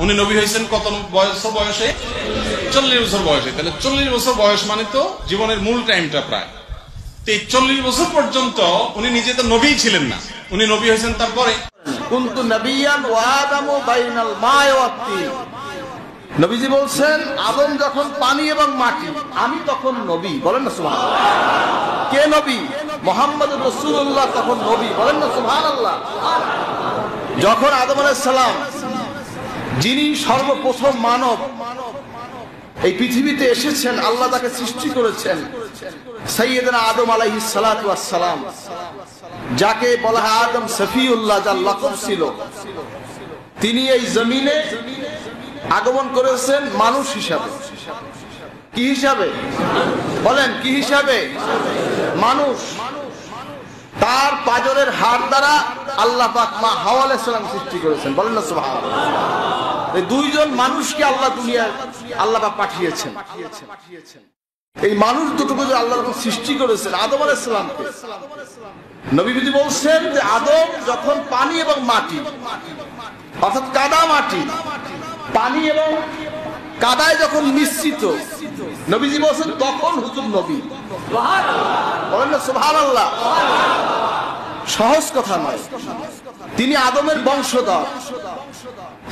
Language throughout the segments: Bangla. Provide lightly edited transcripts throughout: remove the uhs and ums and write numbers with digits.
উনি নবী হয়েছেন কত বয়সে? 40 বছর বয়সে। তাহলে 40 বছর বয়স মানে তো জীবনের মূল টাইমটা প্রায়। তো এই 40 বছর পর্যন্ত উনি নিজে তো নবী ছিলেন না, উনি নবী হয়েছেন তারপরে। কুনতু নবিয়ান ওয়া আদামু বাইনাল মা'i ওয়াত তিন। নবীজি বলছেন আদম যখন পানি এবং মাটি, আমি তখন নবী। বলেন না সুবহানাল্লাহ। কে নবী? মুহাম্মদুর রাসূলুল্লাহ তখন নবী। বলেন না সুবহানাল্লাহ। যখন আদম আলাইহিস সালাম, যিনি সর্বপ্রথম মানব এই পৃথিবীতে এসেছেন, আল্লাহ তাকে সৃষ্টি করেছেন, সাইয়্যিদনা আদম আলাইহিস সালাতু ওয়াস সালাম, যাকে বলা হয় আদম সফিউল্লাহ, যার লকব ছিল, তিনি এই জমিনে আগমন করেছেন মানুষ হিসাবে। কি হিসাবে? বলেন কি হিসাবে? মানুষ। তার পাজরের হাড় দ্বারা আল্লাহ পাক মা হাওয়া আলাইহিস সালাম সৃষ্টি করেছেন। বলেন না সুবহানাল্লাহ। এই দুইজন মানুষকে আল্লাহ দুনিয়ায় আল্লাহ পাক পাঠিয়েছেন। এই মানুষ দুটোকে যে আল্লাহ সৃষ্টি করেছেন, আদম আলাইহিস সালামকে, নবীজি বলছেন যে আদম যখন পানি এবং মাটি, অর্থাৎ কাদা মাটি, পানি এবং কাদায় যখন মিশ্রিত, নবীজি বলছেন তখন হুজুর নবী। বলেন না সুবহানাল্লাহ। সহজ কথা নয়। তিনি আদমের বংশধর,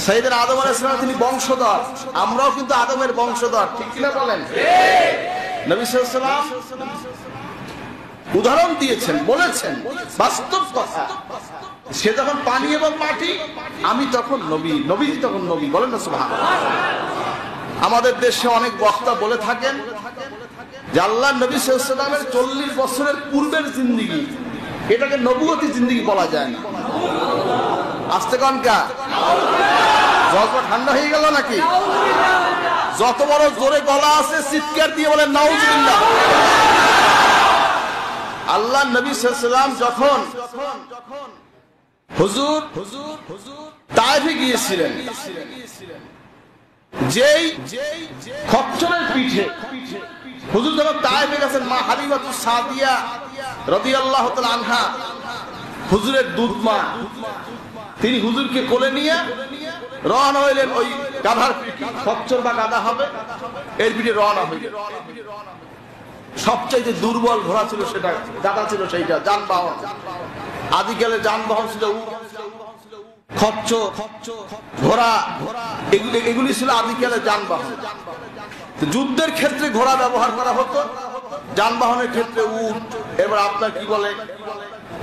সাইয়েদনা আদম আলাইহিস সালাম, তিনি বংশধর। আমরাও কিন্তু আদমের বংশধর, ঠিক কিনা বলেন? নবী সাল্লাল্লাহু আলাইহি ওয়াসাল্লাম উদাহরণ দিয়েছেন, বলেছেন বাস্তব কথা। সে যখন পানি এবং মাটি, আমি তখন নবী, নবীজি তখন নবী। বলেন না সুবহানাল্লাহ। আমাদের দেশে অনেক বক্তা বলে থাকেন যে আল্লাহর নবী সাল্লাল্লাহু আলাইহি ওয়াসাল্লামের 40 বছরের পূর্বের জিন্দেগি, এটাকে নবুয়তি জিন্দেগি বলা যায় না। আস্তে কনকা জজবা ঠান্ডা হয়ে গেল নাকি? যত বড় জোরে গলা আছে চিৎকার দিয়ে বলেন নাউজুবিল্লাহ। আল্লাহ নবী সাল্লাল্লাহু আলাইহি ওয়াসাল্লাম যখন হুজুর তায়েফে গিয়েছিলেন, যেই খচ্চরের পিঠে হুজুর যখন তায়েফে গেছেন, মা হালিমাতুস সাদিয়া রাদিয়াল্লাহু তাআলা আনহা, হুজুরের দুধ মা, তিনি হুজুরকে কোলে নিয়ে রওনা হইলেন। ওই গাধার পিঠে, খচ্চর বা গাধা হবে, এর পিঠে রওনা হইলেন। সবচাইতে দুর্বল ঘোড়া ছিল সেটা, গাধা ছিল সেইটা, যানবাহন। আদিকালে যানবাহন ছিল খচ্চর, ঘোড়া, এগুলি ছিল আদিকালে যানবাহন। যুদ্ধের ক্ষেত্রে ঘোড়া ব্যবহার করা হতো, যানবাহনের ক্ষেত্রে উট, এবার আপনার কি বলে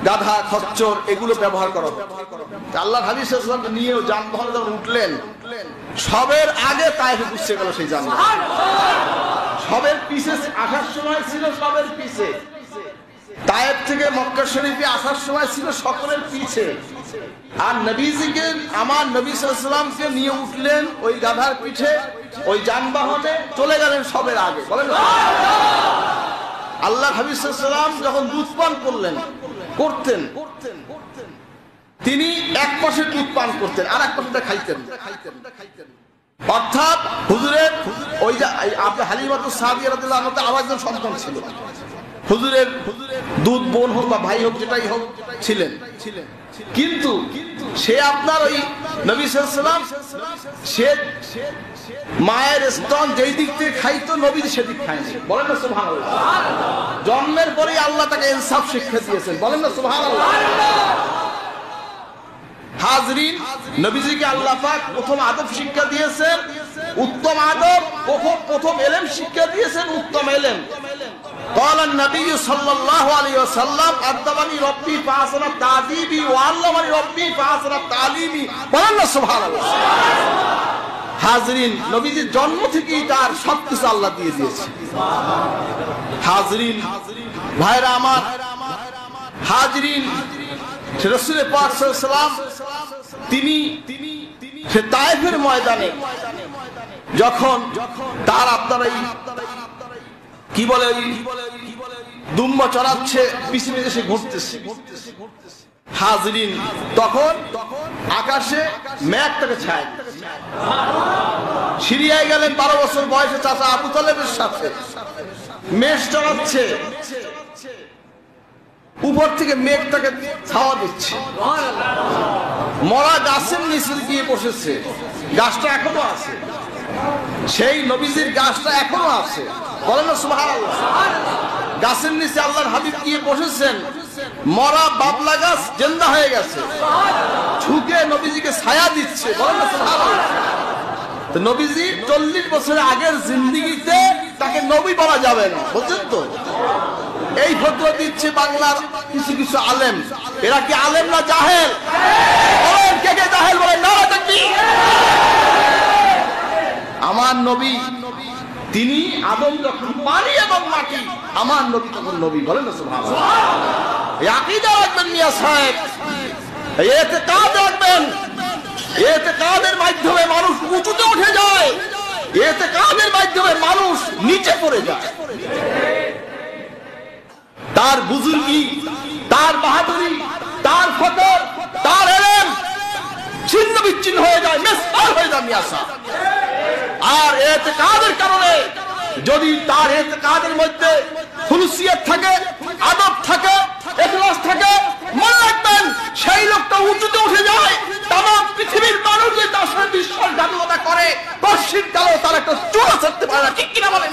গাধা, খচ্চর, এগুলো ব্যবহার করা হতো। আল্লাহর হাবিব সাল্লাল্লাহু আলাইহি ওয়াসাল্লাম নিয়েও যানবাহনে যখন উঠলেন, সবের আগে তায়েফে পৌঁছে গেল সেই যানবাহন। সবের পিছে আসার সময় ছিল, সবের পিছে। তায়েফ থেকে মক্কা শরীফে আসার সময় ছিল সকলের পিছে। আর নবীজিকে, আমার নবী সাল্লাল্লাহু আলাইহি ওয়াসাল্লামকে নিয়ে উঠলেন ওই গাধার পিঠে, ওই যানবাহনে, চলে গেলেন সবের আগে। বলেন আল্লাহ হাবিব সাল্লাল্লাহু আলাইহি ওয়াসাল্লাম যখন দুধ পান করতেন, তিনি এক পাশে দুধ পান করতেন, আর এক পাশে খাইতেন। অর্থাৎ হুজুরের ওই যে আপনার হালিমাতুস সাদিয়া রাদিয়াল্লাহু আনহা আবার একজন সন্তান ছিল। হুজুরের দুধ বোন হোক বা ভাই হোক, যেটাই হোক, ছিলেন। কিন্তু সে আপনার ওই নবী সাল্লাল্লাহু আলাইহি ওয়াসাল্লাম, সে মায়ের স্তন যেই দিক থেকে খাইতো, নবী সেদিক খায়নি। বলেন না সুবহানাল্লাহ। জন্মের পরেই আল্লাহ তাকে ইনসাফ শিক্ষা দিয়েছেন। বলেন না সুবহানাল্লাহ। হাজরিন, নবীজিকে আল্লাহ পাক প্রথম আদব শিক্ষা দিয়েছেন, উত্তম আদব, প্রথম ইলম শিক্ষা দিয়েছেন, উত্তম ইলম। قال النبي صلى الله عليه وسلم أدبني ربي فأحسن تأديبي وعلمني ربي فأحسن تعليمي। বলেন না সুবহানাল্লাহ। হাজরিন, নবীজির জন্ম থেকেই তার সবকিছু আল্লাহ দিয়ে দিয়েছে। হাজরিন ভাইরা আমার, হাজরিন, রাসূল পাক সাল্লাল্লাহু আলাইহি ওয়াসাল্লাম তিনি সে তায়েফের ময়দানে যখন তার আপনারা কি বলে দুম্বা চড়াচ্ছে, পিছে পিছে সে ঘুরতেছে। হাজরিন, তখন আকাশে মেঘ তাকে ছায়। সিরিয়ায় গেলেন 12 বছর বয়সে চাচা আবু তালেবের সাথে, মেষ চড়াচ্ছে। উপর থেকে মেঘটাকে ছাওয়া দিচ্ছে, মরা গাছের নিচে গিয়ে বসেছে, গাছটা এখনো আছে, সেই নবীজির গাছটা এখনো আছে, বলেন না সুবহানাল্লাহ। গাছের নিচে আল্লাহর হাবিব গিয়ে বসেছেন, মরা বাবলা গাছ জিন্দা হয়ে গেছে, ঝুঁকে নবীজিকে ছায়া দিচ্ছে, বলেন না সুবহানাল্লাহ। তো নবীজি 40 বছর আগের জিন্দেগিতে তাকে নবী বলা যাবে না, বুঝছেন তো? এই ফতোয়া দিচ্ছে বাংলার কিছু কিছু আলেম। এরা কি আলেম না জাহেল? বলেন কে কে জাহেল, বলেন নারা তাকবীর। আমার নবী তিনি আদম যখন পানি এবং মাটি, আমার নবী তখন নবী, বলেন না সুবহানাল্লাহ। এই আকীদা রাখবেন মিয়া সাহেব, এই ইতিকাদ রাখবেন। ইতিকাদের মাধ্যমে মানুষ উঁচুতে উঠে যায়, ইতিকাদের মাধ্যমে মানুষ নিচে পড়ে যায়। তার বুজুর্গি, তার বাহাদুরি, তার ফকর, তার ইলম ছিন্ন বিচ্ছিন্ন হয়ে যায়, মিসকাল হয়ে যায় মিয়া সাহেব। আর ইতিকাদের কারণে যদি তার ইতিকাদের মধ্যে খুলুসিয়ত থাকে, আদব থাকে, ইখলাস থাকে, মনে রাখবেন সেই লোকটা উঁচুতে উঠে যায়। তামাম পৃথিবীর মানুষ যে তার সাথে বিশ্বাসঘাতকতা করে, পশ্চিম কালেও তার একটা চুল ছাড়তে পারে না, ঠিক কিনা বলেন?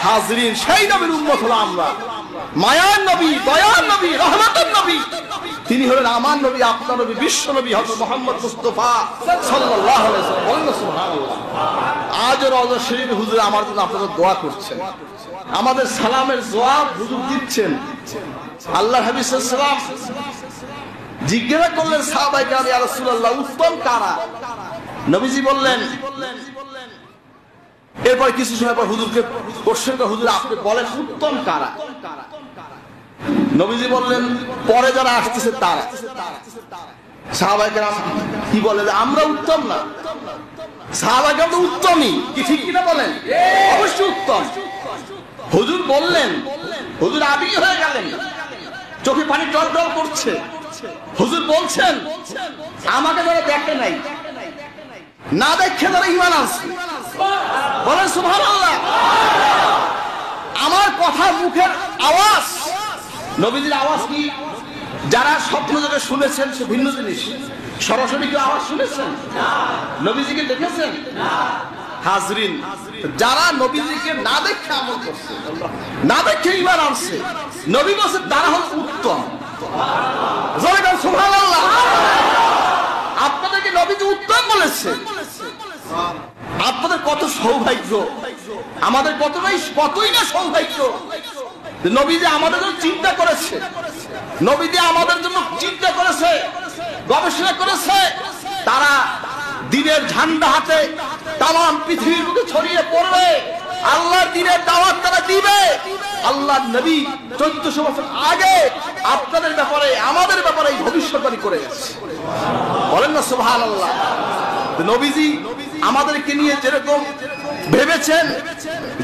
হাজরিন, সেই নবীর উম্মত হলো আমরা। মায়ার নবী, দয়ার নবী, রহমতের নবী, তিনি হলেন আমার নবী, আপনার নবী, বিশ্ব নবী হযরত মুহাম্মদ মুস্তাফা সাল্লাল্লাহু আলাইহি ওয়াসাল্লাম, বলেন না সুবহানাল্লাহ। আজ রওজা শরীফে হুজুর আমার জন্য আপনারা দোয়া করছেন, আমাদের সালামের জবাব হুজুর দিচ্ছেন। আল্লাহর হাবিব সাল্লাল্লাহু আলাইহি ওয়াসাল্লাম জিজ্ঞাসা করলেন সাহাবায়ে কেরাম, ইয়া রাসূলুল্লাহ, উত্তম কারা? নবীজি বললেন, এরপর কিছু সময় পর হুজুরকে কোশ্চেন করে, হুজুর আপনি বলেন উত্তম কারা? নবীজি বললেন, পরে যারা আসতেছে তারা। সাহাবায়ে কেরাম কি বলে, আমরা উত্তম না? সাহাবায়ে কেরাম তো উত্তমই, কি ঠিক কিনা বলেন? অবশ্যই উত্তম। হুজুর বললেন, হুজুর আবেগী হয়ে গেলেন, চোখে পানি টলটল করছে। হুজুর বলছেন, আমাকে যারা দেখে নাই, না দেখে তারা ঈমান আনছে, বলেন সুবহানাল্লাহ। আমার কথা মুখের আওয়াজ, নবীজির আওয়াজ কি যারা স্বপ্ন যোগে শুনেছেন সে ভিন্ন জিনিস। সরাসরি কি আওয়াজ শুনেছেন? নবীজিকে দেখেছেন? হাজরিন, যারা নবীজিকে না দেখে আমল করছে, না দেখে ঈমান আনছে, নবী বলেছেন তারা হল উত্তম। সুবহানাল্লাহ। আপনাদেরকে নবীজি উত্তম বলেছে, আপনাদের কত সৌভাগ্য, আমাদের কতই না সৌভাগ্য। নবীজি আমাদের জন্য চিন্তা করেছে, নবীজি আমাদের জন্য চিন্তা করেছে, গবেষণা করেছে। তারা দ্বীনের ঝান্ডা হাতে তামাম পৃথিবীর বুকে ছড়িয়ে পড়বে, আল্লাহর দ্বীনের দাওয়াত তারা দিবে। আল্লাহর নবী 1400 বছর আগে আপনাদের ব্যাপারে, আমাদের ব্যাপারে ভবিষ্যৎবাণী করে গেছে, বলেন না সুবহানাল্লাহ। নবীজি আমাদেরকে নিয়ে যেরকম ভেবেছেন,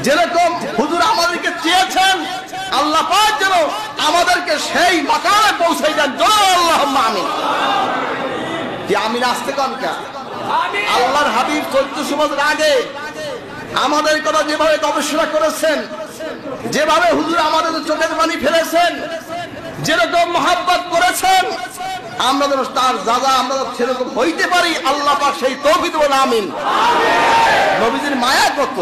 যেরকম হুজুর আমাদেরকে চেয়েছেন, আল্লাহ পাক যেন আমাদেরকে সেই মাকামে পৌঁছাই দেন। আল্লাহুম্মা আমিন। কি আমিন আসতে কনকা? আল্লাহর হাবিব 1400 বছর আগে আমাদের কথা যেভাবে গবেষণা করেছেন, যেভাবে হুজুর আমাদের চোখের পানি ফেলেছেন, যেরকম মহব্বত করেছেন, আমরা যেন তার দাদা আমরা সেরকম হইতে পারি, আল্লাহ পাক সেই তৌফিক দেন, আমিন। নবীজির মায়া কত,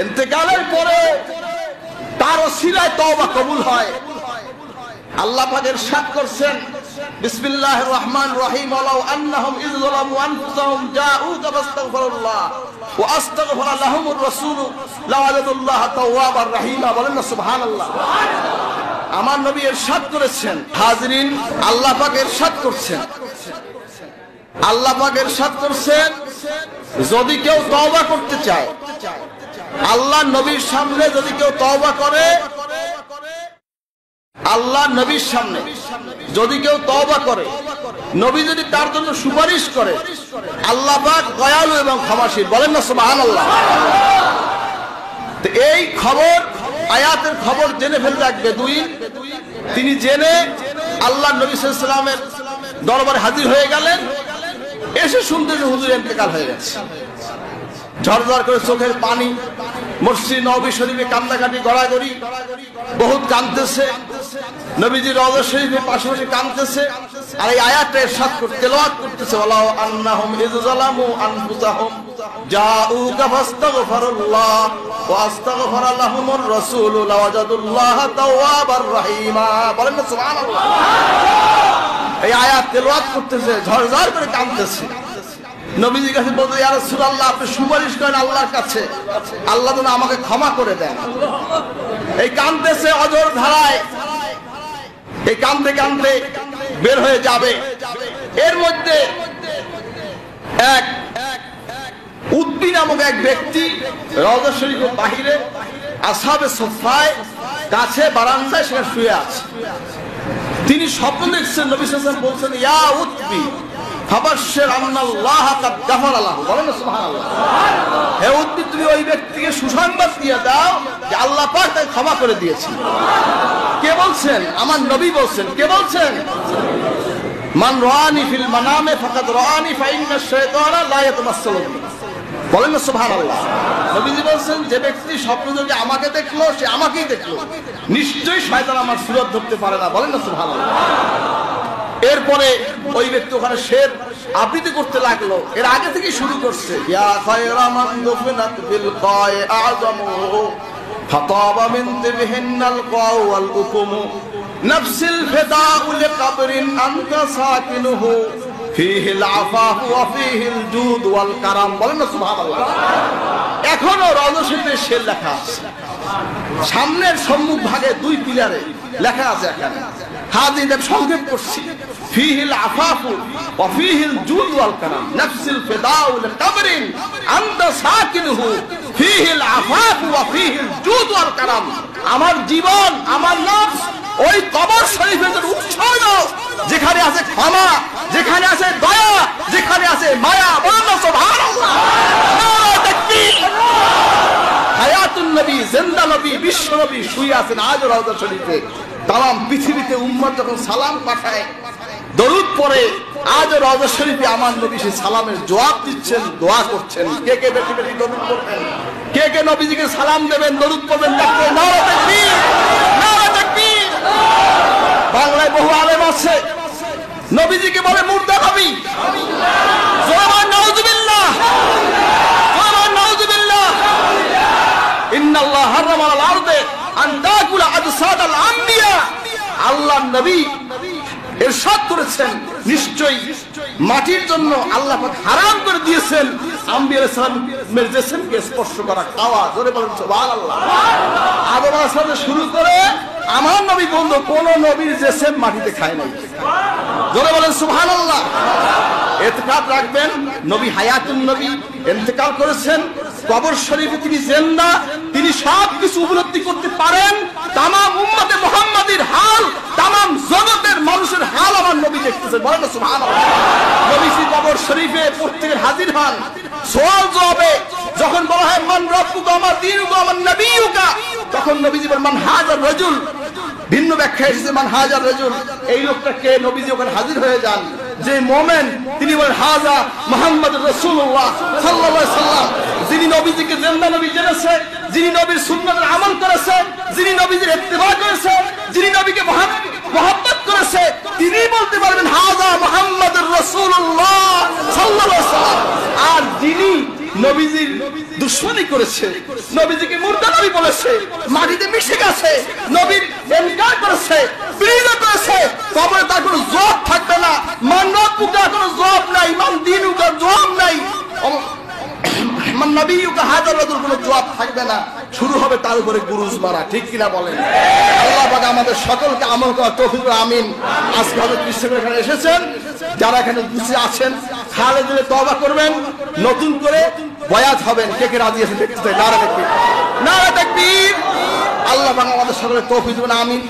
ইন্তেকালের পরে তার ওসিলায় তওবা কবুল হয়। আল্লাহ পাক ইরশাদ করেছেন, বিসমিল্লাহির রহমানির রহিম, ওয়ালাউ আন্নাহুম ইয যালামু আনফুসাহুম জাউকা ফাস্তাগফিরুল্লাহ ওয়া আস্তাগফারা লাহুমুর রাসূল লাওয়াজাদুল্লাহ তাওয়াবার রহিমা, বলেন না সুবহানাল্লাহ। আমার নবী ইরশাদ করেছেন, হাজরিন, আল্লাহ পাক ইরশাদ করছেন, আল্লাহ পাক ইরশাদ করছেন, যদি কেউ তওবা করতে চায়, আল্লাহ নবীর সামনে যদি কেউ তওবা করে, আল্লাহ নবীর সামনে যদি কেউ তওবা করে, নবী যদি তার জন্য সুপারিশ করে, আল্লাহ পাক দয়ালু এবং ক্ষমাশীল, বলেন না সুবহানাল্লাহ। তো এই খবর, আয়াতের খবর জেনে ফেলে রাখবে। দুই, তিনি জেনে আল্লাহ নবী সাল্লাল্লাহু আলাইহি ওয়াসাল্লামের দরবারে হাজির হয়ে গেলেন। এসে শুনতে যে হুজুর ইন্তেকাল হয়ে গেছে, ঝরঝর করে চোখের পানি, মসজিদ নববী শরীফে কান্দাকাটি গড়াগড়ি, বহুত কাঁদতেছে। নবীজি রওজা শরীফের পাশাপাশি কাঁদতেছে, আর এই আয়াতটা ইরশাদ করতে তেলাওয়াত করতেছে, ওয়ালাউ আন্নাহুম ইয যালামু আনফুসাহুম জাউকা ফাস্তাগফিরুল্লাহ ওয়া আস্তাগফারা লাহুমুর রাসূল লাওয়াজাদুল্লাহ তাওয়াবার রহিমা। বলেন না সুবহানাল্লাহ। এই আয়াত তেলাওয়াত করতেছে, ঝরঝর করে কাঁদতেছে। নবীজির কাছে বলতে, ইয়া রাসূলুল্লাহ, আপনি সুপারিশ করেন আল্লাহর কাছে, আল্লাহ যেন আমাকে ক্ষমা করে দেন। এই কাঁদতেছে অঝর ধারায়, এই কাঁদতে কাঁদতে বের হয়ে যাবে। এর মধ্যে এক উদ্বি নামক এক ব্যক্তি রওজা শরীফের বাহিরে আসহাবে সুফফায় কাছে বারান্দায় সেখানে শুয়ে আছে। তিনি স্বপ্ন দেখছেন, নবী সাল্লাল্লাহু আলাইহি ওয়াসাল্লাম বলছেন, ইয়া উদ্বি ফাবাশশির আন্নাল্লাহ কাদ গাফারা লাহু। বলেন না সুবহানাল্লাহ। হে উদ্বি, তুমি ওই ব্যক্তিকে সুসংবাদ দিয়ে দাও যে আল্লাহ পাক তাকে ক্ষমা করে দিয়েছেন। কে বলছেন? আমার নবী বলছেন। কে বলছেন? মান রাআনি ফিল মানামে ফাকাদ রাআনি ফা ইন্নাশ শাইতানা লা ইয়াতামাসসালু বি। বলেন না সুবহানাল্লাহ। নবীজি বলছেন, যে ব্যক্তি স্বপ্নযোগে আমাকে দেখলো সে আমাকেই দেখলো, নিশ্চয়ই শয়তান আমার সুরত ধরতে পারে না। বলেন না সুবহানাল্লাহ। এরপরে ওই ব্যক্তি ওখানে শের আবৃত্তি করতে লাগলো। এর আগে থেকে শুরু করছে, ইয়া খায়রা মান দুফিনাত বিল কায় আযমু ফাতাবা মিন দিবহিনাল কাউ ওয়াল উকুমু নাফসিল ফিদাউ লিকবরিন আনতা সাকিনুহু ফীহিল আফাফু ওয়া ফীহিল জুদ ওয়াল কারাম। বলেন না সুবহানাল্লাহ। এখনো রওজা শরীফে শের লেখা আছে, সামনের সম্মুখ ভাগে দুই পিলারে লেখা আছে। এখানে হাদিস সংক্ষেপ করছি, ফীহিল আফাফু ওয়া ফীহিল জুদ ওয়াল কারাম নাফসিল ফিদাউ লিকবরিন আনতা সাকিনুহু ফীহিল আফাফু ওয়া ফীহিল জুদ ওয়াল কারাম। আমার জীবন, আমার নফস ওই কবর শরীফের উৎসর্গ, যেখানে আছে ক্ষমা, যেখানে আছে দয়া, যেখানে আছে মায়া। বলেন না সুবহানাল্লাহ। নারে তাকবীর। হায়াতুন নবী, জিন্দা নবী, বিশ্ব নবী শুয়ে আছেন আজ রওজা শরীফে। তাম পৃথিবীতে উম্মত যখন সালাম পাঠায়, দরুদ পড়ে, আজ রওজা শরীফে আমার নবী সেই সালামের জবাব দিচ্ছেন, দোয়া করছেন। কে কে বেশি বেশি দরুদ পড়বেন? কে কে নবীজিকে সালাম দেবেন, দরুদ পড়বেন? নারে তাকবীর, নারে তাকবীর। বাংলায় বহু আলেম আছে, নবীজিকে বলে মুর্দা নবী। জোরে নাউযুবিল্লাহ, জোরে নাউযুবিল্লাহ। ইন্নাল্লাহ হারামা আলাল আরদে আন তাকুলা আজসাদাল আমবিয়া। আল্লাহর নবী ইরশাদ করেছেন, নিশ্চয়ই মাটির জন্য আল্লাহ পাক হারাম করে দিয়েছেন আম্বিয়া আলাইহিস সালামের জিসমকে স্পর্শ করা, খাওয়া। জোরে বলেন সুবহানাল্লাহ। আদম আলাইহিস সালাম শুরু করে আমার নবী বন্ধ কোন নবীর জিসম মাটিতে খায় নাই। জোরে বলেন সুবহানাল্লাহ। ইতিকাদ রাখবেন, নবী হায়াতুন নবী ইন্তেকাল করেছেন, কবর শরীফে তিনি জিন্দা, তিনি সব কিছু উপলব্ধি করতে পারেন। তামাম উম্মতে মুহাম্মাদীর হাল, তামাম জগতের মানুষের হাল আমার নবী দেখতেছেন। বলেন না সুবহানাল্লাহ। নবীজি কবর শরীফে প্রত্যেকের হাজির হন, সওয়াল জবাবে যখন বলা হয় মান রাব্বুকা ওয়া মা দীনুকা ওয়া মান নাবিয়ুকা, তখন নবীজি বলেন মান হাযার রাজুল। ভিন্ন ব্যাখ্যা এসেছে মান হাযার রাজুল, এই লোকটা কে? নবীজি ওখানে হাজির হয়ে যান। যে মুমিন তিনি বলেন হাযা মুহাম্মাদুর রাসূলুল্লাহ সাল্লাল্লাহু আলাইহি সাল্লাম, যিনি নবীজিকে জিন্দা নবী জেনেছে, যিনি নবীর সুন্নাতের আমল করেছে, যিনি নবীজির ইত্তেবা করেছে, যিনি নবীকে মহব্বত করেছে, তিনি বলতে পারবেন হাযা মুহাম্মাদুর রাসূলুল্লাহ সাল্লাল্লাহু আলাইহি সাল্লাম। আর যিনি নবীজির দুশমনী করেছে, নবীজিকে মুর্দা নবী বলেছে, মাটিতে মিশে গেছে, নবীর ইনকার করেছে, বিরোধিতা করেছে, কবরে তার কোনো জবাব থাকবে না। মান রাব্বুকা কোনো জবাব নাই, মান দীনুকা জবাব নাই, মান নাবিয়ুকা হাযার রাজুল কোনো জবাব থাকবে না। শুরু হবে তার উপরে গুরুজ মারা। ঠিক কিনা বলেন? আল্লাহ পাক আমাদের সকলকে আমল করার তৌফিক দান। আমিন। আজকে হযরত কৃষ্ণ এখানে এসেছেন, যারা এখানে বসে আছেন খালে দিলে তওবা করবেন, নতুন করে বয়াত হবেন। কে কে রাজি আছেন দেখতে চাই? নারে তাকবীর, নারে তাকবীর। আল্লাহ পাক আমাদের সকলের তৌফিক দান। আমিন।